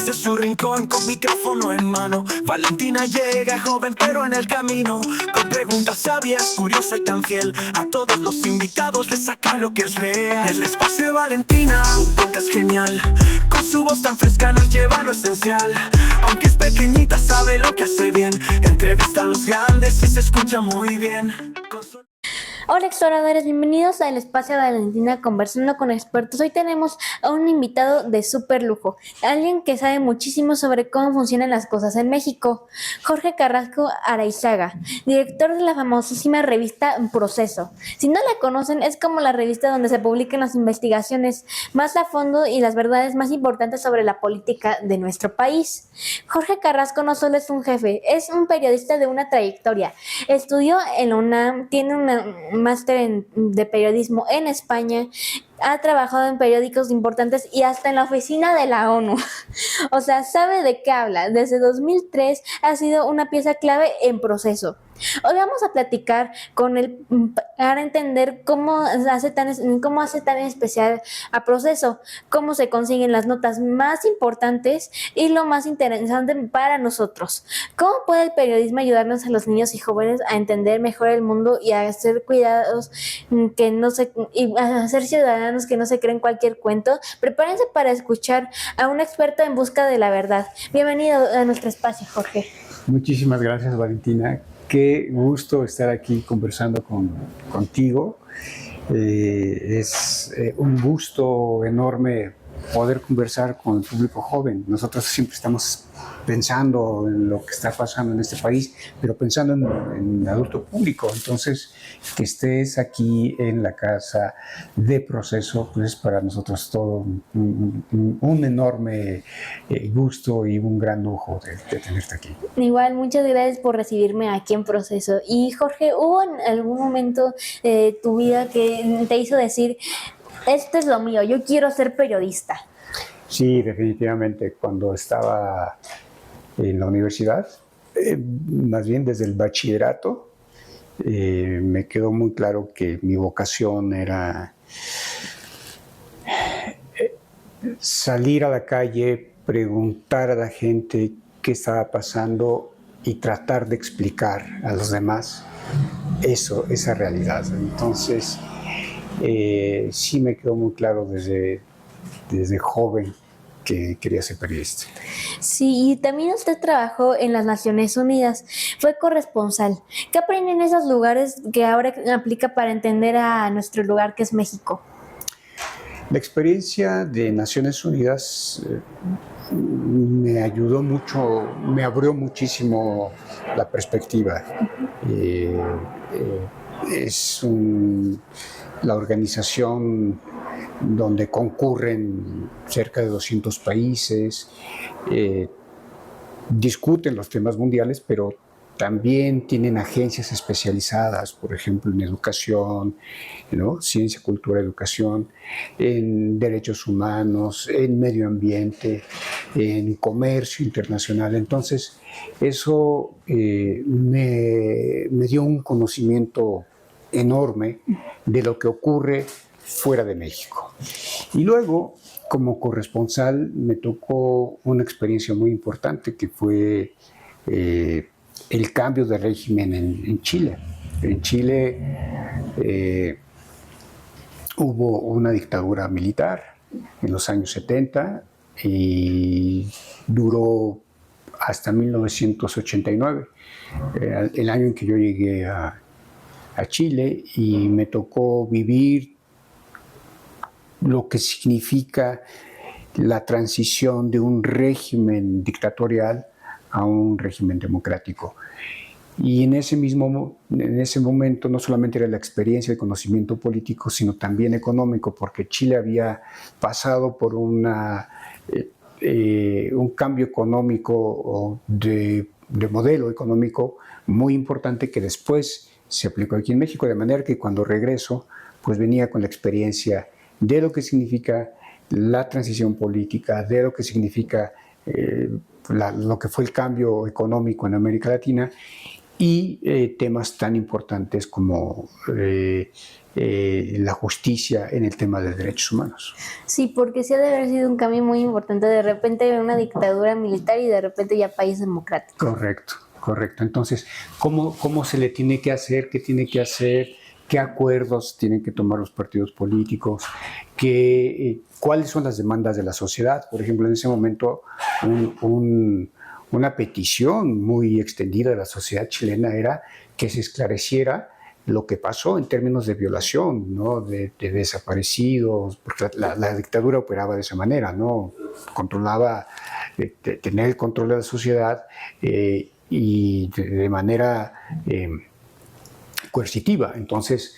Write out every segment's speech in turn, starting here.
desde su rincón con micrófono en mano. Valentina llega joven pero en el camino, con preguntas sabias, curiosa y tan fiel. A todos los invitados le saca lo que es real. El espacio de Valentina, un podcast genial. Con su voz tan fresca nos lleva lo esencial. Aunque es pequeñita sabe lo que hace bien. Entrevista a los grandes y se escucha muy bien. Hola exploradores, bienvenidos al Espacio de Valentina conversando con expertos. Hoy tenemos a un invitado de súper lujo, alguien que sabe muchísimo sobre cómo funcionan las cosas en México, Jorge Carrasco Araizaga, director de la famosísima revista Proceso. Si no la conocen, es como la revista donde se publican las investigaciones más a fondo y las verdades más importantes sobre la política de nuestro país. Jorge Carrasco no solo es un jefe, es un periodista de una trayectoria. Estudió en la UNAM, tiene un máster de periodismo en España, ha trabajado en periódicos importantes y hasta en la oficina de la ONU. O sea, sabe de qué habla. Desde 2003 ha sido una pieza clave en Proceso. Hoy vamos a platicar con él para entender cómo hace tan especial a Proceso, cómo se consiguen las notas más importantes y lo más interesante para nosotros. ¿Cómo puede el periodismo ayudarnos a los niños y jóvenes a entender mejor el mundo y a hacer cuidados y a ser ciudadanos que no se creen cualquier cuento? Prepárense para escuchar a un experto en busca de la verdad. Bienvenido a nuestro espacio, Jorge. Muchísimas gracias, Valentina. Qué gusto estar aquí conversando contigo. Es un gusto enorme poder conversar con el público joven. Nosotros siempre estamos pensando en lo que está pasando en este país, pero pensando en adulto público. Entonces, que estés aquí en la casa de Proceso, pues para nosotros todo un enorme gusto y un gran lujo de tenerte aquí. Igual, muchas gracias por recibirme aquí en Proceso. Y Jorge, ¿hubo en algún momento de tu vida que te hizo decir, esto es lo mío, yo quiero ser periodista? Sí, definitivamente. Cuando estaba en la universidad, más bien desde el bachillerato, me quedó muy claro que mi vocación era salir a la calle, preguntar a la gente qué estaba pasando y tratar de explicar a los demás esa realidad. Entonces, sí me quedó muy claro desde joven que quería ser periodista. Sí, y también usted trabajó en las Naciones Unidas, fue corresponsal. ¿Qué aprendió en esos lugares que ahora aplica para entender a nuestro lugar que es México? La experiencia de Naciones Unidas me ayudó mucho, me abrió muchísimo la perspectiva. Es la organización donde concurren cerca de 200 países, discuten los temas mundiales, pero también tienen agencias especializadas, por ejemplo, en educación, ¿no? Ciencia, cultura, educación, en derechos humanos, en medio ambiente, en comercio internacional. Entonces, eso me dio un conocimiento enorme de lo que ocurre fuera de México. Y luego, como corresponsal, me tocó una experiencia muy importante que fue el cambio de régimen en Chile. En Chile hubo una dictadura militar en los años 70 y duró hasta 1989, el año en que yo llegué a Chile, y me tocó vivir lo que significa la transición de un régimen dictatorial a un régimen democrático. Y en ese momento no solamente era la experiencia de conocimiento político, sino también económico, porque Chile había pasado por un cambio económico de modelo económico muy importante que después se aplicó aquí en México, de manera que cuando regreso, pues venía con la experiencia de lo que significa la transición política, de lo que significa lo que fue el cambio económico en América Latina, y temas tan importantes como la justicia en el tema de derechos humanos. Sí, porque sí ha de haber sido un cambio muy importante. De repente una dictadura militar y de repente ya país democrático. Correcto, correcto. Entonces, ¿cómo se le tiene que hacer? ¿Qué tiene que hacer? ¿Qué acuerdos tienen que tomar los partidos políticos? ¿Cuáles son las demandas de la sociedad? Por ejemplo, en ese momento, una petición muy extendida de la sociedad chilena era que se esclareciera lo que pasó en términos de violación, ¿no? de desaparecidos, porque la dictadura operaba de esa manera, ¿no? Controlaba, tener el control de la sociedad y de manera coercitiva. Entonces,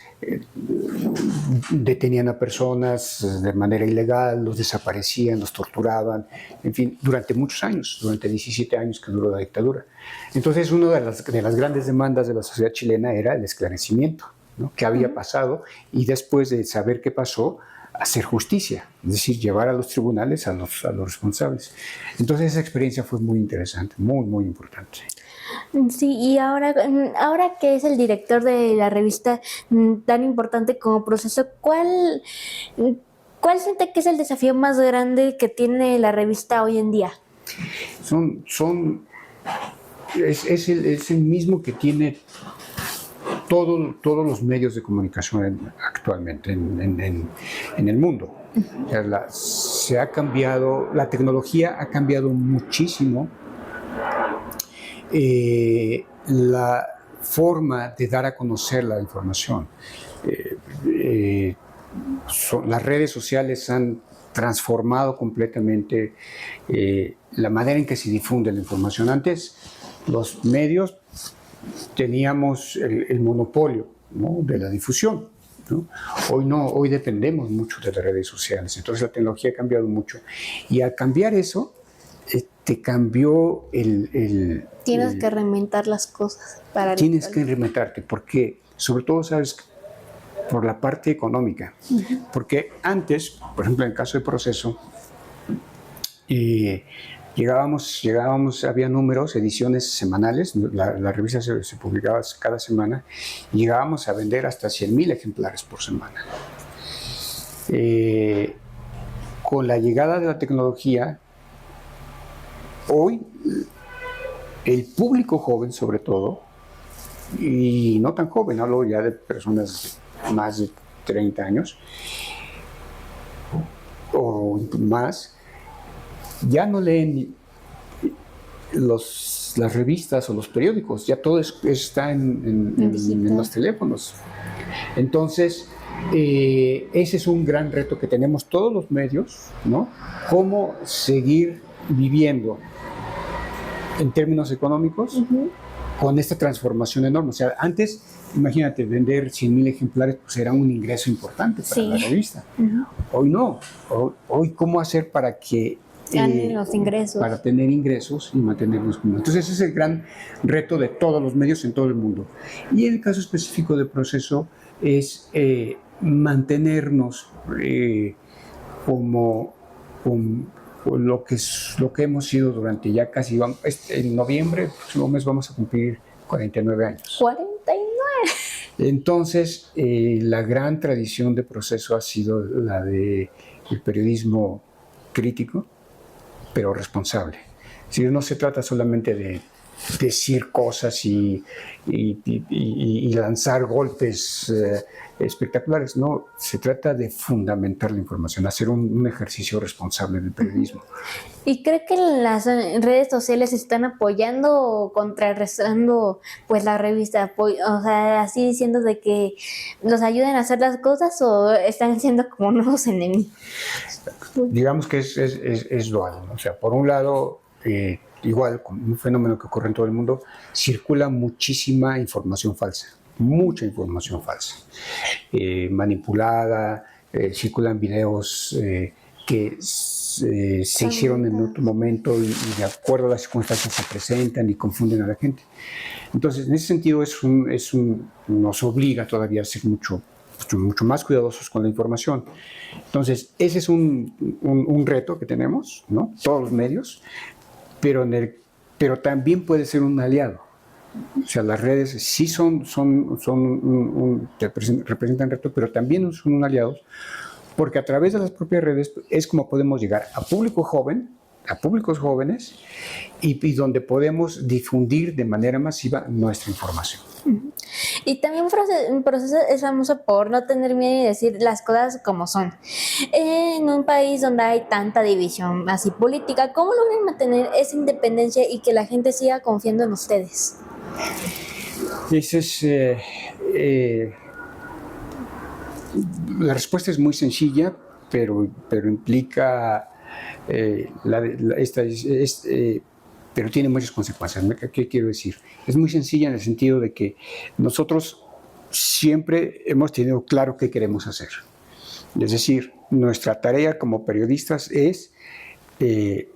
detenían a personas de manera ilegal, los desaparecían, los torturaban, en fin, durante muchos años, durante 17 años que duró la dictadura. Entonces, una de las grandes demandas de la sociedad chilena era el esclarecimiento, ¿no? ¿Qué había pasado? Y después de saber qué pasó, hacer justicia, es decir, llevar a los tribunales a los responsables. Entonces, esa experiencia fue muy interesante, muy, muy importante. Sí, y ahora que es el director de la revista tan importante como Proceso, ¿cuál siente que es el desafío más grande que tiene la revista hoy en día? Es el mismo que tiene todos los medios de comunicación actualmente en el mundo. O sea, se ha cambiado, la tecnología ha cambiado muchísimo la forma de dar a conocer la información. Las redes sociales han transformado completamente la manera en que se difunde la información. Antes, los medios teníamos el monopolio, ¿no? de la difusión, ¿no? Hoy no, hoy dependemos mucho de las redes sociales. Entonces la tecnología ha cambiado mucho. Y al cambiar eso, te cambió Tienes que reinventar las cosas. Tienes que reinventarte, porque sobre todo, sabes, por la parte económica. Uh-huh. Porque antes, por ejemplo, en el caso de Proceso, llegábamos, había números, ediciones semanales, la revista se publicaba cada semana, y llegábamos a vender hasta 100,000 ejemplares por semana. Con la llegada de la tecnología, hoy el público joven, sobre todo, y no tan joven, hablo ya de personas de más de 30 años o más, ya no leen las revistas o los periódicos, ya todo está en los teléfonos. Entonces, ese es un gran reto que tenemos todos los medios, ¿no? Cómo seguir viviendo en términos económicos, uh-huh, con esta transformación enorme. O sea, antes, imagínate, vender 100,000 ejemplares pues era un ingreso importante para la revista. Uh-huh. Hoy no. Hoy, ¿cómo hacer para que los ingresos, para tener ingresos y mantenernos como? Entonces, ese es el gran reto de todos los medios en todo el mundo. Y el caso específico de Proceso es mantenernos como lo que hemos sido durante ya casi, en noviembre, el próximo mes vamos a cumplir 49 años. 49. Entonces, la gran tradición de Proceso ha sido la del periodismo crítico, pero responsable. Es decir, no se trata solamente de decir cosas y lanzar golpes espectaculares, no, se trata de fundamentar la información, hacer un ejercicio responsable del periodismo. ¿Y cree que las redes sociales están apoyando o contrarrestando pues la revista? O sea, así diciendo de que los ayuden a hacer las cosas, o están siendo como nuevos enemigos. Digamos que es dual, ¿no? O sea, por un lado, igual, como un fenómeno que ocurre en todo el mundo, circula muchísima información falsa, mucha información falsa, manipulada, circulan videos que se hicieron en otro momento y de acuerdo a las circunstancias se presentan y confunden a la gente. Entonces, en ese sentido, nos obliga todavía a ser mucho más cuidadosos con la información. Entonces, ese es un reto que tenemos, ¿no? Todos los medios, pero también puede ser un aliado, O sea, las redes sí representan retos, pero también son un aliado, porque a través de las propias redes es como podemos llegar a público joven, a públicos jóvenes, y donde podemos difundir de manera masiva nuestra información. Y también un proceso es famoso por no tener miedo y decir las cosas como son. En un país donde hay tanta división así política, ¿cómo logran mantener esa independencia y que la gente siga confiando en ustedes? Esa es, la respuesta es muy sencilla, pero implica, pero tiene muchas consecuencias. ¿Qué quiero decir? Es muy sencilla en el sentido de que nosotros siempre hemos tenido claro qué queremos hacer. Es decir, nuestra tarea como periodistas es, y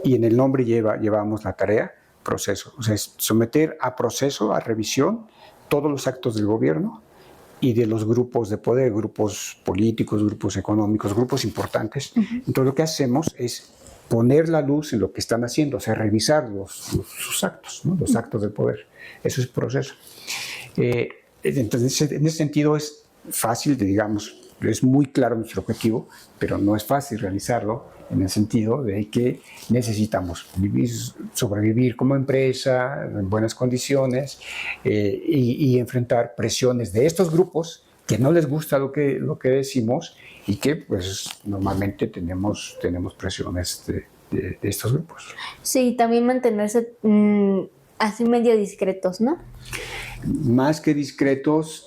en el nombre llevamos la tarea, proceso. O sea, es someter a proceso, a revisión, todos los actos del gobierno y de los grupos de poder, grupos políticos, grupos económicos, grupos importantes. Entonces lo que hacemos es poner la luz en lo que están haciendo, o sea, revisar sus actos, ¿no? Los actos del poder. Eso es el proceso. Entonces, en ese sentido es fácil, digamos, es muy claro nuestro objetivo, pero no es fácil realizarlo en el sentido de que necesitamos sobrevivir como empresa en buenas condiciones y enfrentar presiones de estos grupos que no les gusta lo que decimos y que pues normalmente tenemos presiones de estos grupos. Sí, también mantenerse así medio discretos, ¿no? Más que discretos,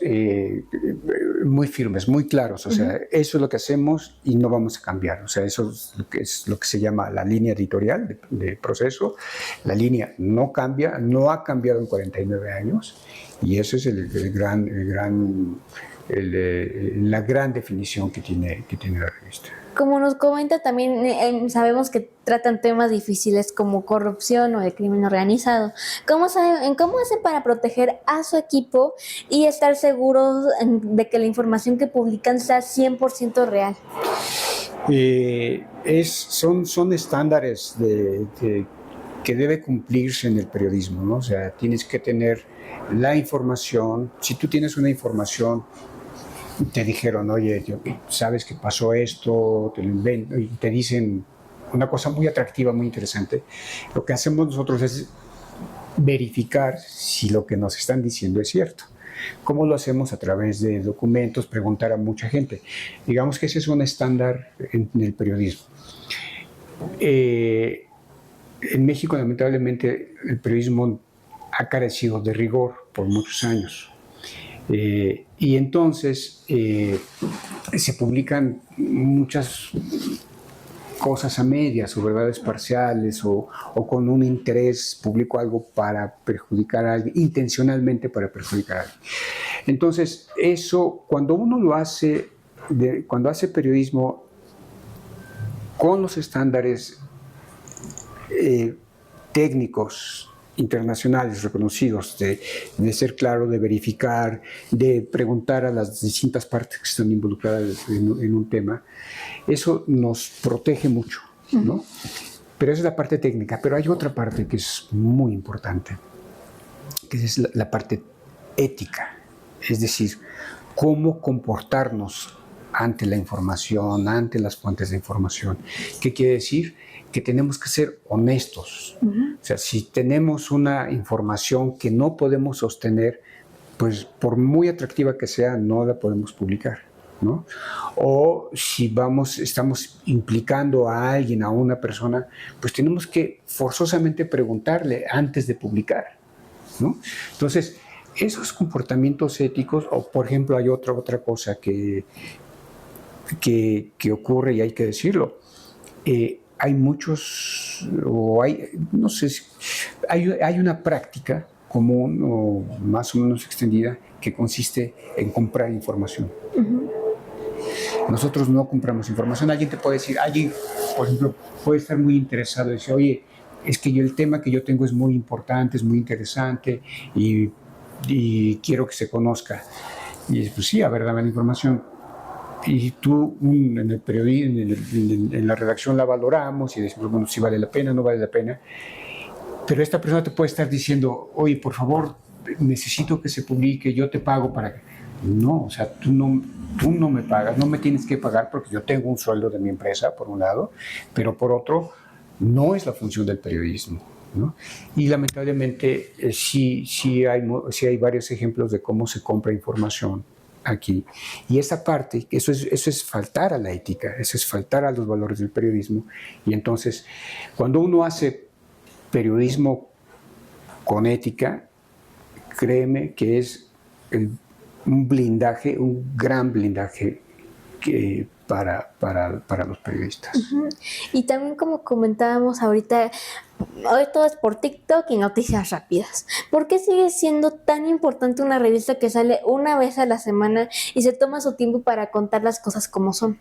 muy firmes, muy claros. O sea, eso es lo que hacemos y no vamos a cambiar. O sea, eso es lo que se llama la línea editorial de proceso. La línea no cambia, no ha cambiado en 49 años y eso es la gran definición que tiene la revista. Como nos comenta también, sabemos que tratan temas difíciles como corrupción o el crimen organizado. ¿Cómo hacen para proteger a su equipo y estar seguros de que la información que publican sea 100% real? Son estándares que debe cumplirse en el periodismo, ¿no? O sea, tienes que tener la información. Si tú tienes una información, te dijeron, oye, sabes que pasó esto, te lo invento, y te dicen una cosa muy atractiva, muy interesante. Lo que hacemos nosotros es verificar si lo que nos están diciendo es cierto. ¿Cómo lo hacemos? A través de documentos, preguntar a mucha gente. Digamos que ese es un estándar en el periodismo. En México, lamentablemente, el periodismo ha carecido de rigor por muchos años. Y entonces se publican muchas cosas a medias o verdades parciales o con un interés, publico algo para perjudicar a alguien, intencionalmente para perjudicar a alguien. Entonces, eso, cuando uno lo hace, cuando hace periodismo con los estándares técnicos, internacionales reconocidos, de ser claro, de verificar, de preguntar a las distintas partes que están involucradas en un tema, eso nos protege mucho, ¿no? Pero esa es la parte técnica, pero hay otra parte que es muy importante, que es la parte ética, es decir, cómo comportarnos ante la información, ante las fuentes de información. ¿Qué quiere decir? Que tenemos que ser honestos. O sea, si tenemos una información que no podemos sostener, pues por muy atractiva que sea, no la podemos publicar, ¿no? O si estamos implicando a alguien, a una persona, pues tenemos que forzosamente preguntarle antes de publicar, ¿no? Entonces, esos comportamientos éticos, o por ejemplo, hay otra cosa que ocurre y hay que decirlo. Hay muchos, no sé, hay una práctica común o más o menos extendida que consiste en comprar información. Nosotros no compramos información. Alguien te puede decir, por ejemplo, puede estar muy interesado y decir, oye, es que el tema que yo tengo es muy importante, es muy interesante y quiero que se conozca. Y pues sí, a ver, dame la información. Y tú en el periodismo, en la redacción la valoramos y decimos, bueno, si vale la pena, no vale la pena. Pero esta persona te puede estar diciendo, oye, por favor, necesito que se publique, yo te pago para que... No, o sea, tú no me pagas, no me tienes que pagar porque yo tengo un sueldo de mi empresa, por un lado, pero por otro, no es la función del periodismo, ¿no? Y lamentablemente sí hay varios ejemplos de cómo se compra información aquí. Y esa parte, eso es faltar a la ética, eso es faltar a los valores del periodismo. Y entonces, cuando uno hace periodismo con ética, créeme que es un blindaje, un gran blindaje para los periodistas. Y también como comentábamos ahorita, hoy todo es por TikTok y noticias rápidas. ¿Por qué sigue siendo tan importante una revista que sale una vez a la semana y se toma su tiempo para contar las cosas como son?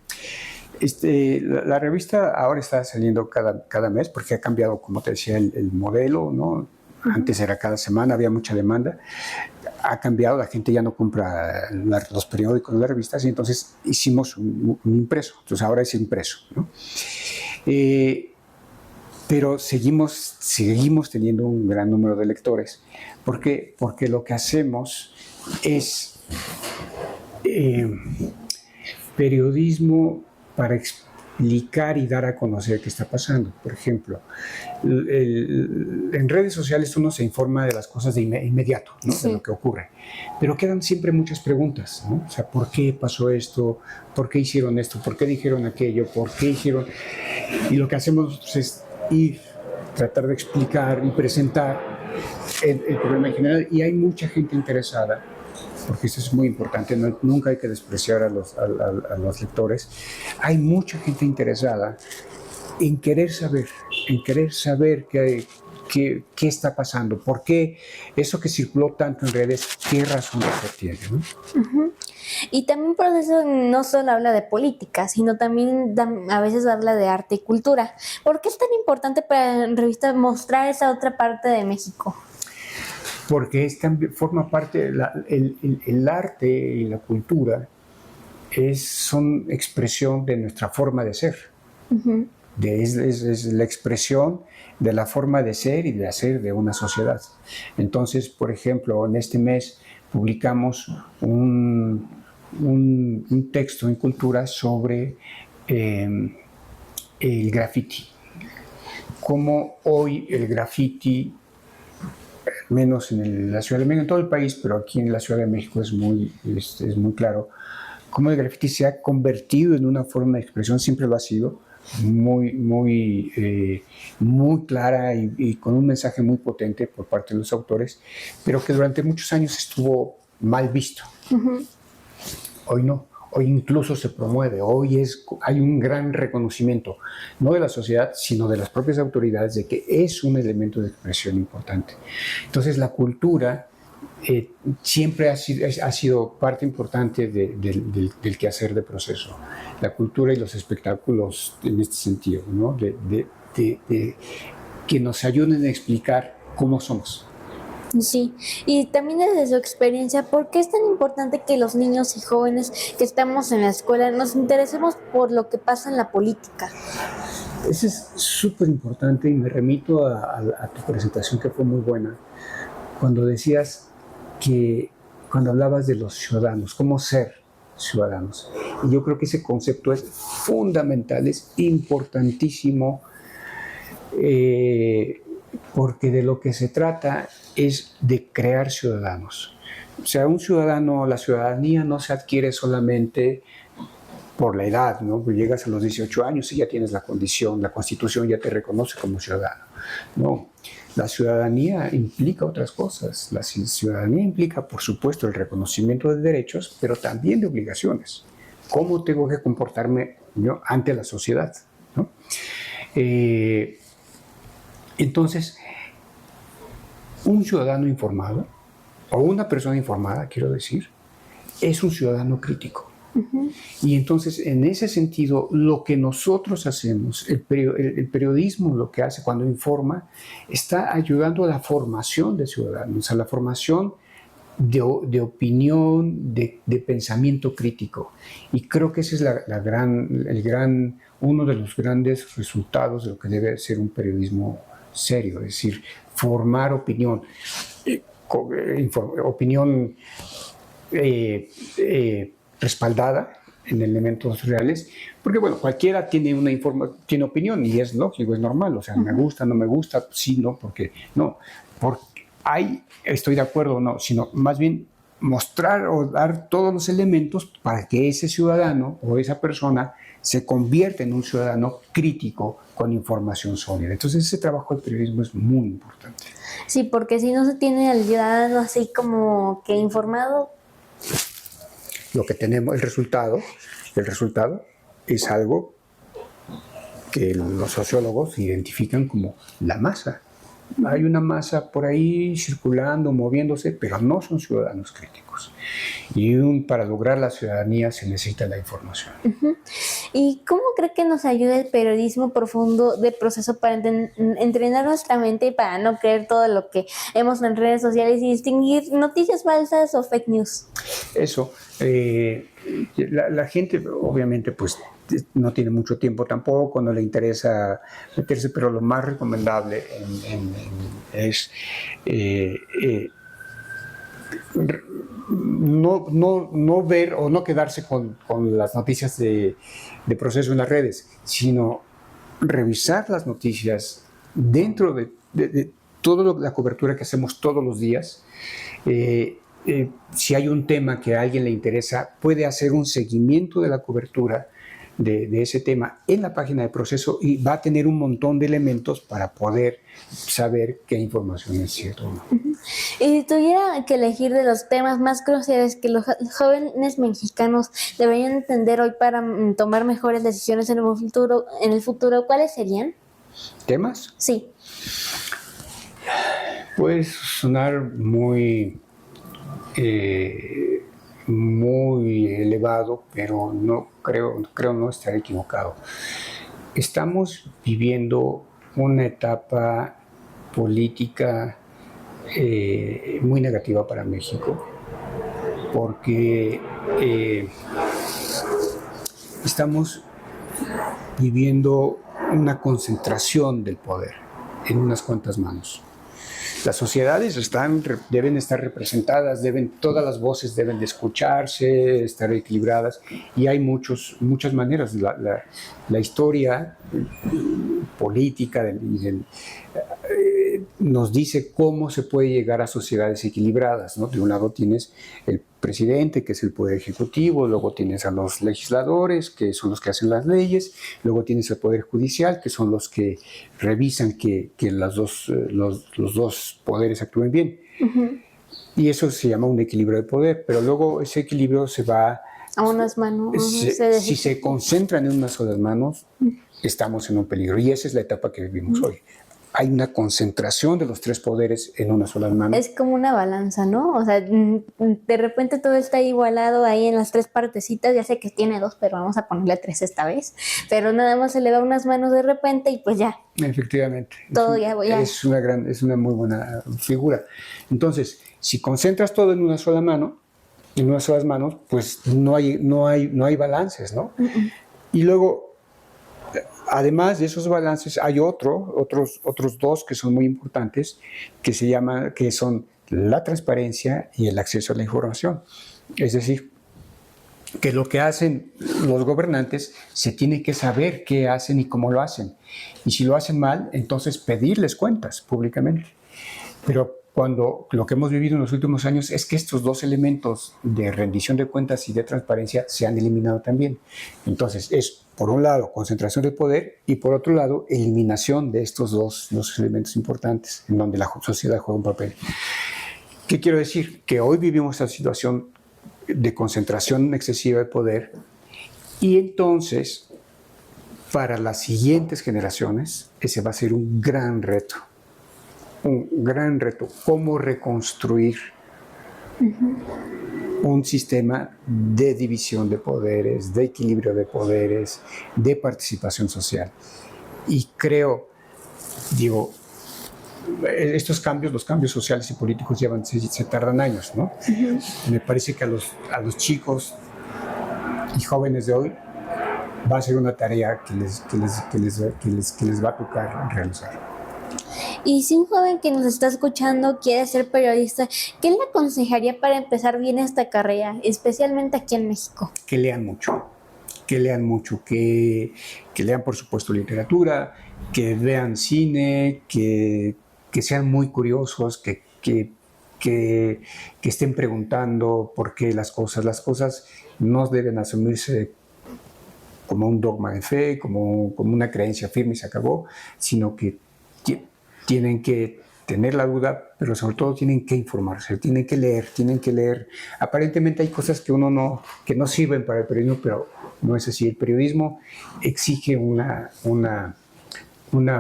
La revista ahora está saliendo cada mes porque ha cambiado, como te decía, el modelo, ¿no? Antes era cada semana, había mucha demanda. Ha cambiado, la gente ya no compra los periódicos, las revistas, y entonces hicimos un impreso. Entonces ahora es impreso, ¿no? Pero seguimos teniendo un gran número de lectores. ¿Por qué? Porque lo que hacemos es periodismo para explicar y dar a conocer qué está pasando. Por ejemplo, en redes sociales uno se informa de las cosas de inmediato, ¿no? Sí. De lo que ocurre, pero quedan siempre muchas preguntas, ¿no? O sea, ¿por qué pasó esto? ¿Por qué hicieron esto? ¿Por qué dijeron aquello? ¿Por qué hicieron? Y lo que hacemos es tratar de explicar y presentar el problema en general, y hay mucha gente interesada, porque eso es muy importante, nunca hay que despreciar a los lectores. Hay mucha gente interesada en querer saber qué está pasando, por qué eso que circuló tanto en redes, qué razón de ser tiene, ¿no? Uh-huh. Y también por eso no solo habla de política, sino también a veces habla de arte y cultura. ¿Por qué es tan importante para la revista mostrar esa otra parte de México? Porque forma parte, el arte y la cultura son expresión de nuestra forma de ser. Uh-huh. Es la expresión de la forma de ser y de hacer de una sociedad. Entonces, por ejemplo, en este mes publicamos un texto en cultura sobre el graffiti. Cómo hoy el graffiti, menos en la Ciudad de México, en todo el país, pero aquí en la Ciudad de México es muy claro, cómo el graffiti se ha convertido en una forma de expresión, siempre lo ha sido, muy clara y con un mensaje muy potente por parte de los autores, pero que durante muchos años estuvo mal visto. Uh-huh. Hoy no. Hoy incluso se promueve, hay un gran reconocimiento, no de la sociedad, sino de las propias autoridades, de que es un elemento de expresión importante. Entonces la cultura siempre ha sido parte importante del quehacer de Proceso. La cultura y los espectáculos en este sentido, ¿no? Que nos ayuden a explicar cómo somos. Sí, y también desde su experiencia, ¿por qué es tan importante que los niños y jóvenes que estamos en la escuela nos interesemos por lo que pasa en la política? Eso es súper importante y me remito a tu presentación, que fue muy buena, cuando decías que, cuando hablabas de los ciudadanos, cómo ser ciudadanos. Y yo creo que ese concepto es fundamental, es importantísimo, porque de lo que se trata es de crear ciudadanos. O sea, la ciudadanía no se adquiere solamente por la edad, ¿no? Llegas a los 18 años y ya tienes la condición, la Constitución ya te reconoce como ciudadano. No, la ciudadanía implica otras cosas. La ciudadanía implica, por supuesto, el reconocimiento de derechos, pero también de obligaciones. ¿Cómo tengo que comportarme yo ante la sociedad, ¿no? Entonces, un ciudadano informado, o una persona informada, quiero decir, es un ciudadano crítico. Uh-huh. Y entonces, en ese sentido, lo que nosotros hacemos, el periodismo lo que hace cuando informa, está ayudando a la formación de ciudadanos, a la formación de opinión, de pensamiento crítico. Y creo que ese es uno de los grandes resultados de lo que debe ser un periodismo serio, es decir, formar opinión. opinión respaldada en elementos reales, porque bueno, cualquiera tiene tiene opinión y es lógico, es normal, o sea, me gusta, no me gusta, sí, no, porque no, porque estoy de acuerdo o no, sino más bien mostrar o dar todos los elementos para que ese ciudadano o esa persona se convierta en un ciudadano crítico con información sólida. Entonces ese trabajo del periodismo es muy importante. Sí, porque si no se tiene al ciudadano así como que informado. Lo que tenemos, el resultado es algo que los sociólogos identifican como la masa. Hay una masa por ahí circulando, moviéndose, pero no son ciudadanos críticos. Y para lograr la ciudadanía se necesita la información. ¿Y cómo cree que nos ayuda el periodismo profundo de proceso para entrenar nuestra mente y para no creer todo lo que vemos en redes sociales y distinguir noticias falsas o fake news? Eso, la gente obviamente pues no tiene mucho tiempo tampoco, no le interesa meterse, pero lo más recomendable es no ver o no quedarse con las noticias de proceso en las redes, sino revisar las noticias dentro de toda la cobertura que hacemos todos los días. Si hay un tema que a alguien le interesa, puede hacer un seguimiento de la cobertura de ese tema en la página de proceso y va a tener un montón de elementos para poder saber qué información es cierta o no. Y si tuviera que elegir de los temas más cruciales que los jóvenes mexicanos deberían entender hoy para tomar mejores decisiones en el futuro, ¿cuáles serían? ¿Temas? Sí. Puede sonar muy elevado, pero no creo no estar equivocado. Estamos viviendo una etapa política muy negativa para México, porque estamos viviendo una concentración del poder en unas cuantas manos. Las sociedades deben estar representadas, todas las voces deben de escucharse, estar equilibradas, y hay muchas maneras. La historia política nos dice cómo se puede llegar a sociedades equilibradas, ¿no? De un lado tienes el presidente, que es el poder ejecutivo, luego tienes a los legisladores, que son los que hacen las leyes, luego tienes el poder judicial, que son los que revisan que los dos poderes actúen bien. Y eso se llama un equilibrio de poder, pero luego ese equilibrio se va a unas manos. Si se concentran en unas solas manos, estamos en un peligro, y esa es la etapa que vivimos hoy. Hay una concentración de los tres poderes en una sola mano. Es como una balanza, ¿no? O sea, de repente todo está igualado ahí en las tres partecitas. Ya sé que tiene dos, pero vamos a ponerle tres esta vez. Pero nada más se le va unas manos de repente y pues ya. Efectivamente. Todo es una muy buena figura. Entonces, si concentras todo en una sola mano, en unas solas manos, pues no hay balances, ¿no? Y luego, además de esos balances, hay otros dos que son muy importantes, que son la transparencia y el acceso a la información. Es decir, que lo que hacen los gobernantes se tiene que saber qué hacen y cómo lo hacen. Y si lo hacen mal, entonces pedirles cuentas públicamente. Pero cuando lo que hemos vivido en los últimos años es que estos dos elementos de rendición de cuentas y de transparencia se han eliminado también. Entonces es, por un lado, concentración de poder, y por otro lado, eliminación de estos dos elementos importantes en donde la sociedad juega un papel. ¿Qué quiero decir? Que hoy vivimos esta situación de concentración excesiva de poder, y entonces para las siguientes generaciones ese va a ser un gran reto. Cómo reconstruir un sistema de división de poderes, de equilibrio de poderes, de participación social. Y los cambios sociales y políticos se tardan años, ¿no? Me parece que a los chicos y jóvenes de hoy va a ser una tarea que les va a tocar realizar. Y si un joven que nos está escuchando quiere ser periodista, ¿qué le aconsejaría para empezar bien esta carrera, especialmente aquí en México? Que lean mucho, que lean mucho, que lean por supuesto literatura, que vean cine, que sean muy curiosos, que estén preguntando por qué las cosas no deben asumirse como un dogma de fe, como una creencia firme y se acabó, sino que tienen que tener la duda, pero sobre todo tienen que informarse, tienen que leer. Aparentemente hay cosas que que no sirven para el periodismo, pero no es así. El periodismo exige una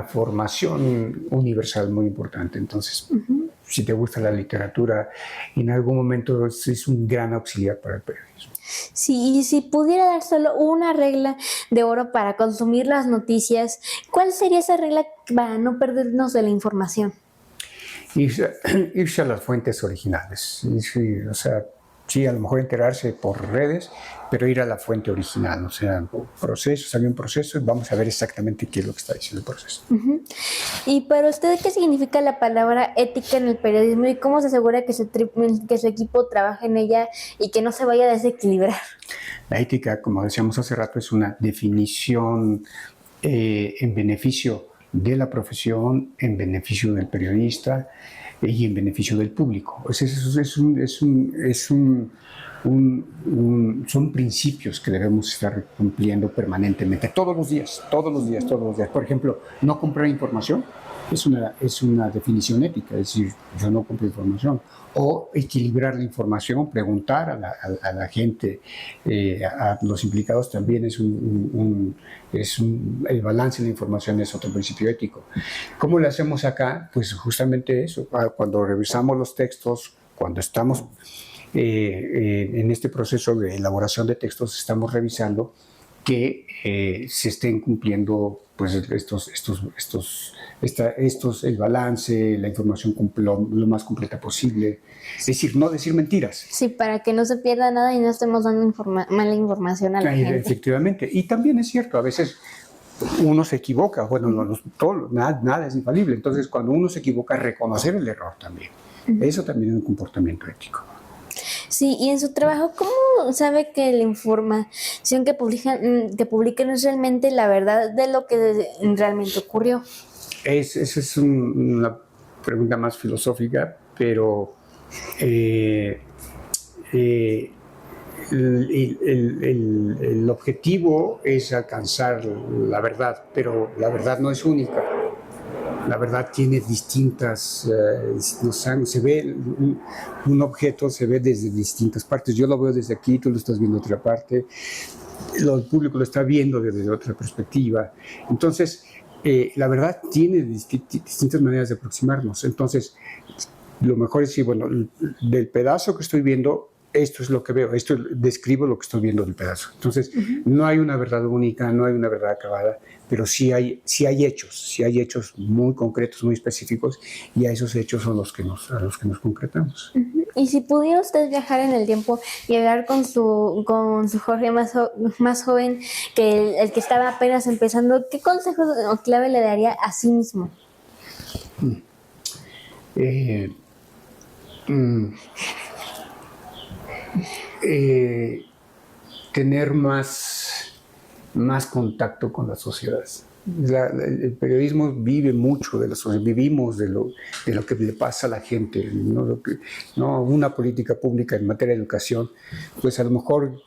formación universal muy importante. Entonces, si te gusta la literatura, en algún momento es un gran auxiliar para el periodismo. Sí, y si pudiera dar solo una regla de oro para consumir las noticias, ¿cuál sería esa regla para no perdernos de la información? Irse a las fuentes originales. O sea, sí, a lo mejor enterarse por redes, pero ir a la fuente original. O sea, salió un proceso y vamos a ver exactamente qué es lo que está diciendo el proceso. Y para usted, ¿qué significa la palabra ética en el periodismo y cómo se asegura que su equipo trabaje en ella y que no se vaya a desequilibrar? La ética, como decíamos hace rato, es una definición en beneficio de la profesión, en beneficio del periodista y en beneficio del público. Son principios que debemos estar cumpliendo permanentemente, todos los días. Por ejemplo, no comprar información es una definición ética, es decir, yo no compro información. O equilibrar la información, preguntar a la gente, a los implicados también el balance de la información es otro principio ético. ¿Cómo lo hacemos acá? Pues justamente eso, cuando revisamos los textos, cuando estamos en este proceso de elaboración de textos, estamos revisando que se estén cumpliendo pues el balance, la información lo más completa posible. Es decir, no decir mentiras. Sí, para que no se pierda nada y no estemos dando mala información a la gente. Efectivamente. Y también es cierto, a veces uno se equivoca. Bueno, nada es infalible. Entonces, cuando uno se equivoca, reconocer el error también. Eso también es un comportamiento ético. Sí, y en su trabajo, ¿cómo sabe que la información que publican es realmente la verdad de lo que realmente ocurrió? Esa es una pregunta más filosófica, pero el objetivo es alcanzar la verdad, pero la verdad no es única. La verdad tiene distintas, se ve, un objeto se ve desde distintas partes. Yo lo veo desde aquí, tú lo estás viendo de otra parte, el público lo está viendo desde otra perspectiva. Entonces, la verdad tiene distintas maneras de aproximarnos. Entonces, lo mejor es decir, bueno, del pedazo que estoy viendo, esto es lo que veo, esto describo lo que estoy viendo del pedazo. Entonces, no hay una verdad única, no hay una verdad acabada, pero sí hay hechos muy concretos, muy específicos, y a esos hechos son a los que nos concretamos. Y si pudiera usted viajar en el tiempo y hablar con su Jorge más joven que el que estaba apenas empezando, ¿qué consejo o clave le daría a sí mismo? Tener más contacto con la sociedad. El periodismo vive mucho de la sociedad, vivimos de lo que le pasa a la gente, no una política pública en materia de educación, pues a lo mejor,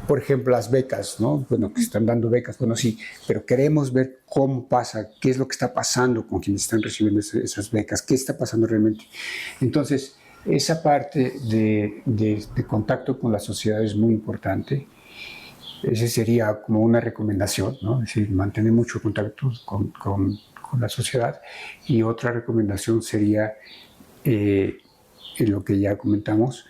por ejemplo, las becas, ¿no? Bueno, que están dando becas, bueno, sí, pero queremos ver cómo pasa, qué es lo que está pasando con quienes están recibiendo esas becas, qué está pasando realmente. Entonces, esa parte de contacto con la sociedad es muy importante. Esa sería como una recomendación, ¿no? Es decir, mantener mucho contacto con la sociedad. Y otra recomendación sería, en lo que ya comentamos,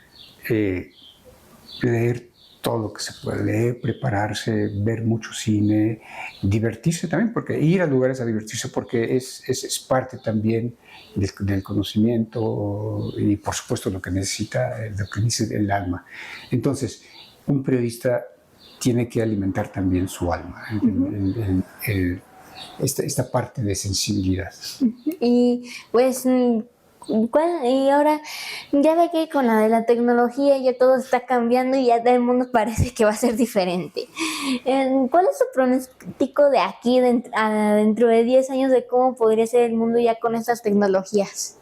leer todo lo que se puede leer, prepararse, ver mucho cine, divertirse también, porque ir a lugares a divertirse, porque es parte también del conocimiento y por supuesto lo que necesita el alma. Entonces, un periodista tiene que alimentar también su alma, esta parte de sensibilidad. Y pues, y ahora ya ve que con la de la tecnología ya todo está cambiando y ya el mundo parece que va a ser diferente. ¿Cuál es su pronóstico de aquí dentro de 10 años de cómo podría ser el mundo ya con estas tecnologías?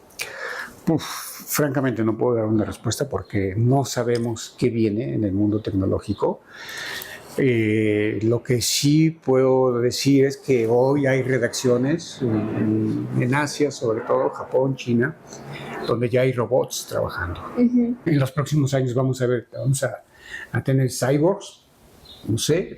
Francamente no puedo dar una respuesta porque no sabemos qué viene en el mundo tecnológico. Lo que sí puedo decir es que hoy hay redacciones en Asia, sobre todo Japón, China, donde ya hay robots trabajando. En los próximos años vamos a tener cyborgs, no sé,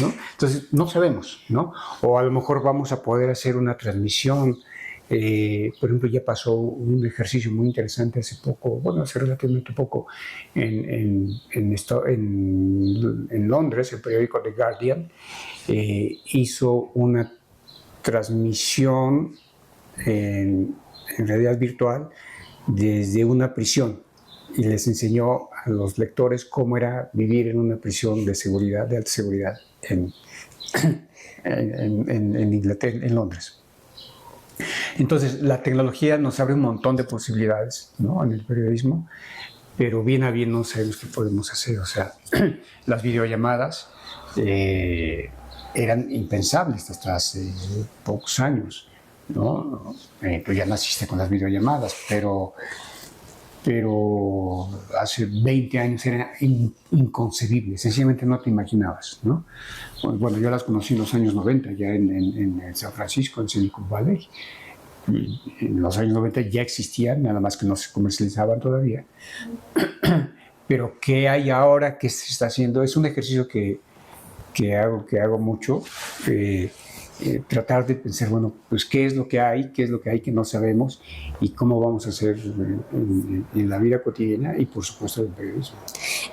¿no? Entonces no sabemos, ¿no? O a lo mejor vamos a poder hacer una transmisión. Por ejemplo, ya pasó un ejercicio muy interesante hace relativamente poco, en Londres. El periódico The Guardian hizo una transmisión en realidad virtual desde una prisión y les enseñó a los lectores cómo era vivir en una prisión de seguridad, de alta seguridad en Inglaterra, en Londres. Entonces, la tecnología nos abre un montón de posibilidades, ¿no?, en el periodismo, pero bien a bien no sabemos qué podemos hacer. O sea, las videollamadas eran impensables hasta hace pocos años, ¿no? Tú ya naciste con las videollamadas, pero hace 20 años era inconcebible, sencillamente no te imaginabas, ¿no? Bueno, yo las conocí en los años 90, ya en San Francisco, en Silicon Valley. En los años 90 ya existían, nada más que no se comercializaban todavía. Pero ¿qué hay ahora? ¿Qué se está haciendo? Es un ejercicio que hago mucho. Tratar de pensar, bueno, pues qué es lo que hay que no sabemos y cómo vamos a hacer en la vida cotidiana y por supuesto en el periodismo.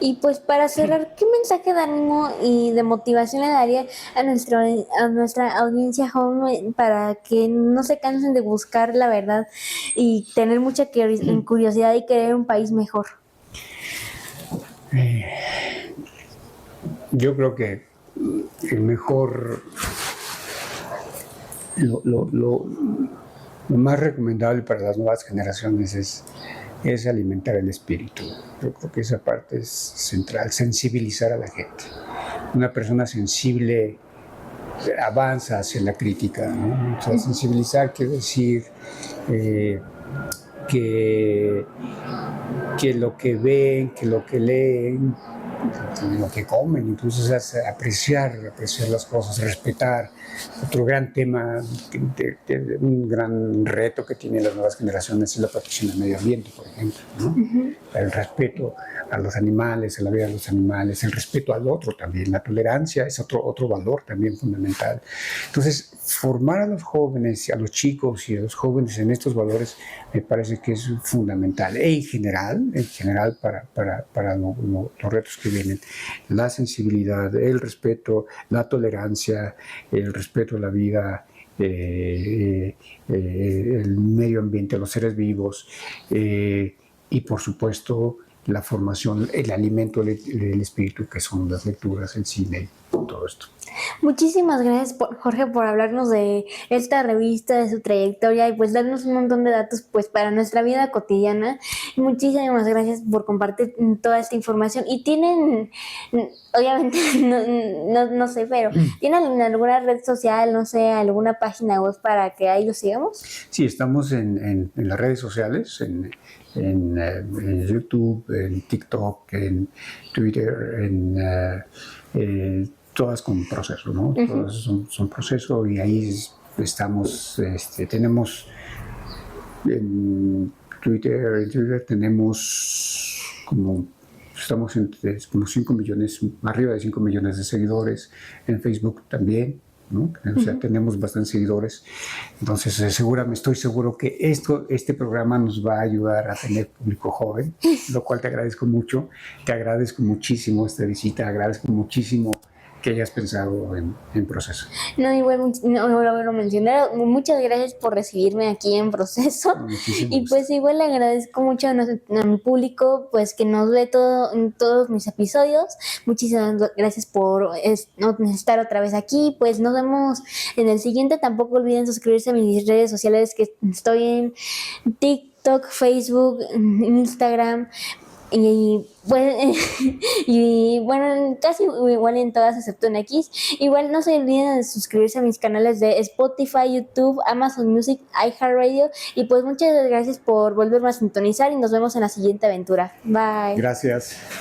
Y pues para cerrar, ¿qué mensaje de ánimo y de motivación le daría a nuestra audiencia joven para que no se cansen de buscar la verdad y tener mucha curiosidad y querer un país mejor? Yo creo que el mejor... Lo más recomendable para las nuevas generaciones es alimentar el espíritu. Yo creo que esa parte es central, sensibilizar a la gente. Una persona sensible avanza hacia la crítica, ¿no? O sea, sensibilizar quiere decir que lo que ven, que lo que leen, lo que comen, incluso es apreciar las cosas, respetar. Otro gran tema, un gran reto que tienen las nuevas generaciones es la protección del medio ambiente, por ejemplo, ¿no? El respeto a los animales, a la vida de los animales, el respeto al otro también, la tolerancia es otro valor también fundamental. Entonces, formar a los jóvenes, a los chicos y a los jóvenes en estos valores me parece que es fundamental. En general para los retos que vienen, la sensibilidad, el respeto, la tolerancia, el respeto a la vida, el medio ambiente, a los seres vivos, y por supuesto la formación, el alimento del espíritu, que son las lecturas, el cine, todo esto. Muchísimas gracias, Jorge, por hablarnos de esta revista, de su trayectoria y pues darnos un montón de datos pues para nuestra vida cotidiana. Muchísimas gracias por compartir toda esta información. Y tienen, obviamente, no sé, pero ¿tienen alguna red social, no sé, alguna página web para que ahí lo sigamos? Sí, estamos en las redes sociales, en YouTube, en TikTok, en Twitter, todas con proceso, ¿no? Todas son proceso y ahí estamos, tenemos en Twitter tenemos estamos como 5 millones, arriba de 5 millones de seguidores, en Facebook también, ¿no? O sea, tenemos bastantes seguidores. Entonces, estoy seguro que este programa nos va a ayudar a tener público joven, lo cual te agradezco mucho. Te agradezco muchísimo esta visita, agradezco muchísimo que hayas pensado en proceso. No, igual, no lo mencioné. Muchas gracias por recibirme aquí en Proceso. Muchísimo Y gusto. pues igual le agradezco mucho a mi público, pues que nos ve en todos mis episodios. Muchísimas gracias por estar otra vez aquí. Pues nos vemos en el siguiente. Tampoco olviden suscribirse a mis redes sociales, que estoy en TikTok, Facebook, Instagram. Y bueno, y bueno, casi igual en todas excepto en X. Igual no se olviden de suscribirse a mis canales de Spotify, YouTube, Amazon Music, iHeartRadio. Y pues muchas gracias por volverme a sintonizar y nos vemos en la siguiente aventura. Bye. Gracias.